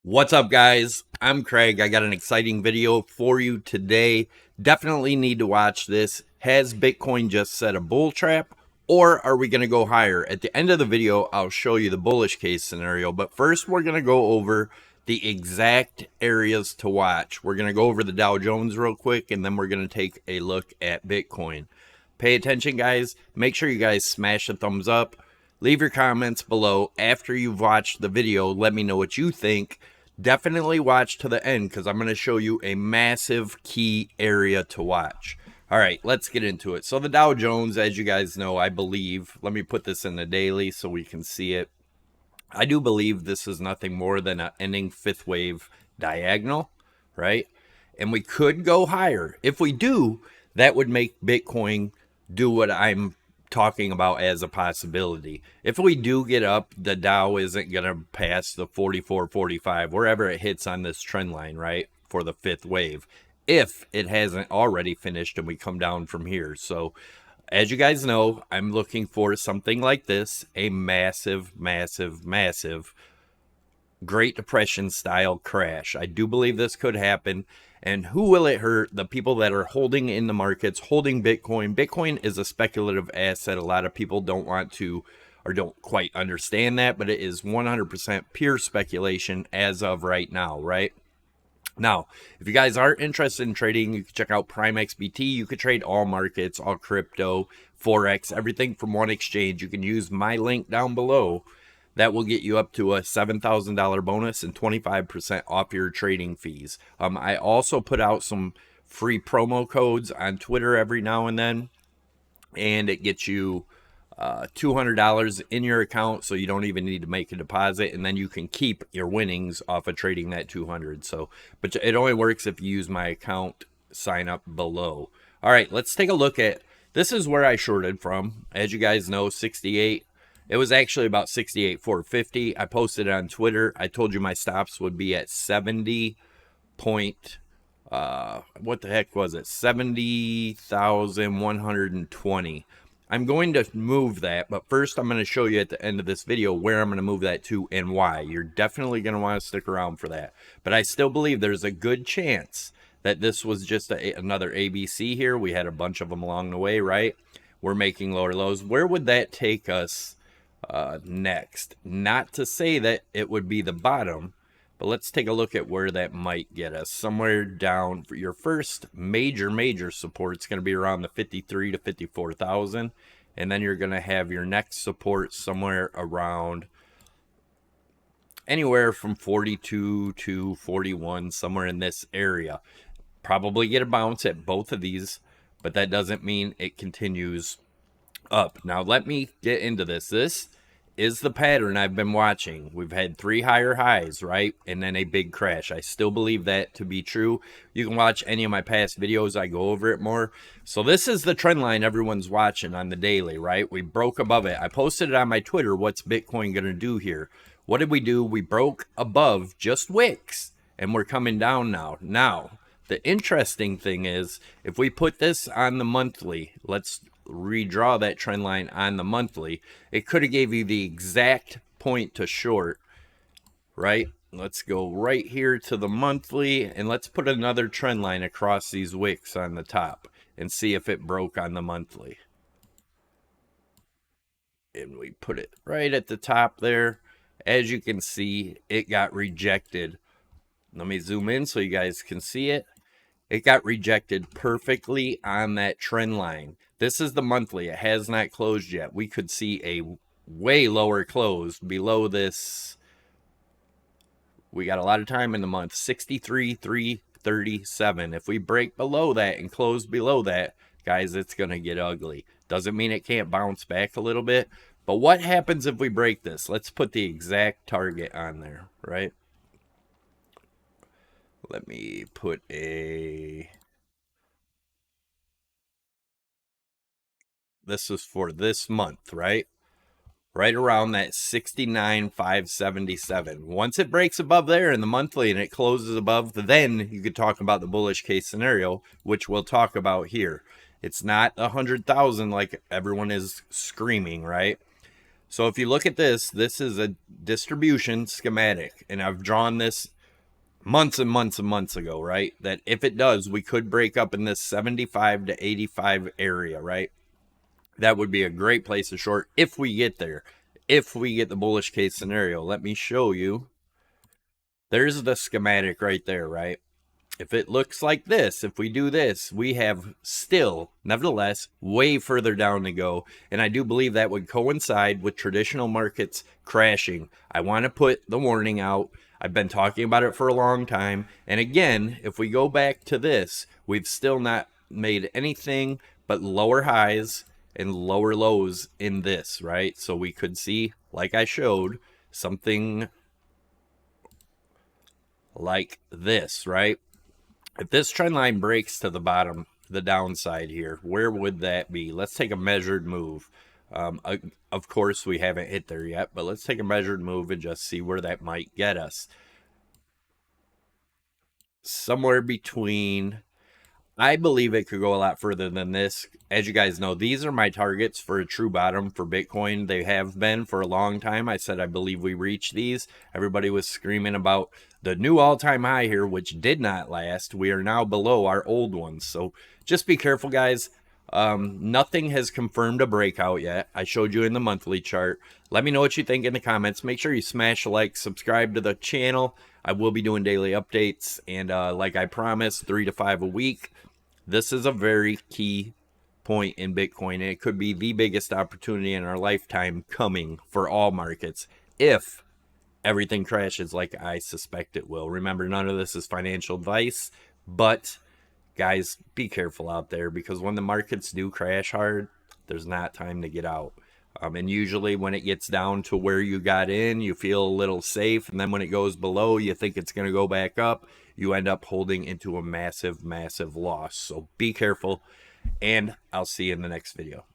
What's up, guys? I'm Craig. I got an exciting video for you today. Definitely need to watch this. Has Bitcoin just set a bull trap, or are we going to go higher? At the end of the video, I'll show you the bullish case scenario, but first we're going to go over the exact areas to watch. We're going to go over the Dow Jones real quick, and then we're going to take a look at Bitcoin. Pay attention, guys. Make sure you guys smash a thumbs up. Leave your comments below. After you've watched the video, let me know what you think. Definitely watch to the end because I'm going to show you a massive key area to watch. All right, let's get into it. So the Dow Jones, as you guys know, I believe, let me put this in the daily so we can see it. I do believe this is nothing more than an ending fifth wave diagonal, right? And we could go higher. If we do, that would make Bitcoin do what I'm talking about as a possibility. If we do get up, the Dow isn't going to pass the 44.45 wherever it hits on this trend line, right, for the fifth wave, if it hasn't already finished and we come down from here. So as you guys know, I'm looking for something like this, a massive Great Depression style crash. I do believe this could happen. And who will it hurt? The people that are holding in the markets, holding Bitcoin. Bitcoin is a speculative asset. A lot of people don't want to or don't quite understand that, but it is 100% pure speculation as of right now, right? Now, if you guys are interested in trading, you can check out Prime XBT. You can trade all markets, all crypto, Forex, everything from one exchange. You can use my link down below. That will get you up to a $7,000 bonus and 25% off your trading fees. I also put out some free promo codes on Twitter every now and then, and it gets you $200 in your account, so you don't even need to make a deposit, and then you can keep your winnings off of trading that 200. So, but it only works if you use my account. Sign up below. All right, let's take a look at this. Is where I shorted from. As you guys know, 68. It was actually about 68,450. I posted it on Twitter. I told you my stops would be at 70 point. What the heck was it? 70,120. I'm going to move that, but first I'm going to show you at the end of this video where I'm going to move that to and why. You're definitely going to want to stick around for that. But I still believe there's a good chance that this was just another ABC here. We had a bunch of them along the way, right? We're making lower lows. Where would that take us next? Not to say that it would be the bottom, but let's take a look at where that might get us. Somewhere down for your first major support. It's going to be around the 53 to 54,000, and then you're going to have your next support somewhere around anywhere from 42 to 41, somewhere in this area. Probably get a bounce at both of these, but that doesn't mean it continues up. Now let me get into this. This is the pattern I've been watching. We've had 3 higher highs, right? And then a big crash. I still believe that to be true. You can watch any of my past videos. I go over it more. So this is the trend line everyone's watching on the daily, right? We broke above it. I posted it on my Twitter. What's Bitcoin going to do here? What did we do? We broke above just wicks, and we're coming down now. Now, the interesting thing is, if we put this on the monthly, let's redraw that trend line on the monthly, it could have gave you the exact point to short, right? Let's go right here to the monthly, and let's put another trend line across these wicks on the top and see if it broke on the monthly. And we put it right at the top there. As you can see, it got rejected. Let me zoom in so you guys can see it. It got rejected perfectly on that trend line. This is the monthly. It has not closed yet. We could see a way lower close below this. We got a lot of time in the month. 63,337. If we break below that and close below that, guys, it's going to get ugly. Doesn't mean it can't bounce back a little bit. But what happens if we break this? Let's put the exact target on there, right? Let me put a... This is for this month, right? Right around that 69,577. Once it breaks above there in the monthly and it closes above, then you could talk about the bullish case scenario, which we'll talk about here. It's not 100,000 like everyone is screaming, right? So if you look at this, this is a distribution schematic, and I've drawn this months and months and months ago, right? That if it does, we could break up in this 75 to 85 area, right? That would be a great place to short if we get there. If we get the bullish case scenario, let me show you. There's the schematic right there, right? If it looks like this, if we do this, we have still, nevertheless, way further down to go. And I do believe that would coincide with traditional markets crashing. I want to put the warning out. I've been talking about it for a long time. And again, if we go back to this, we've still not made anything but lower highs and lower lows in this, right? So we could see, like I showed, something like this, right? If this trend line breaks to the bottom, the downside here, where would that be? Let's take a measured move. Of course, we haven't hit there yet, but let's take a measured move and just see where that might get us. Somewhere between, I believe it could go a lot further than this. As you guys know, these are my targets for a true bottom for Bitcoin. They have been for a long time. I said I believe we reached these. Everybody was screaming about the new all-time high here, which did not last. We are now below our old ones. So just be careful, guys. Nothing has confirmed a breakout yet. I showed you in the monthly chart. Let me know what you think in the comments. Make sure you smash a like, subscribe to the channel. I will be doing daily updates, and like I promised, 3 to 5 a week. This is a very key point in Bitcoin, and it could be the biggest opportunity in our lifetime coming for all markets if everything crashes like I suspect it will. Remember, none of this is financial advice, but guys, be careful out there, because when the markets do crash hard, there's not time to get out. And usually when it gets down to where you got in, you feel a little safe. And then when it goes below, you think it's going to go back up. You end up holding into a massive, massive loss. So be careful. And I'll see you in the next video.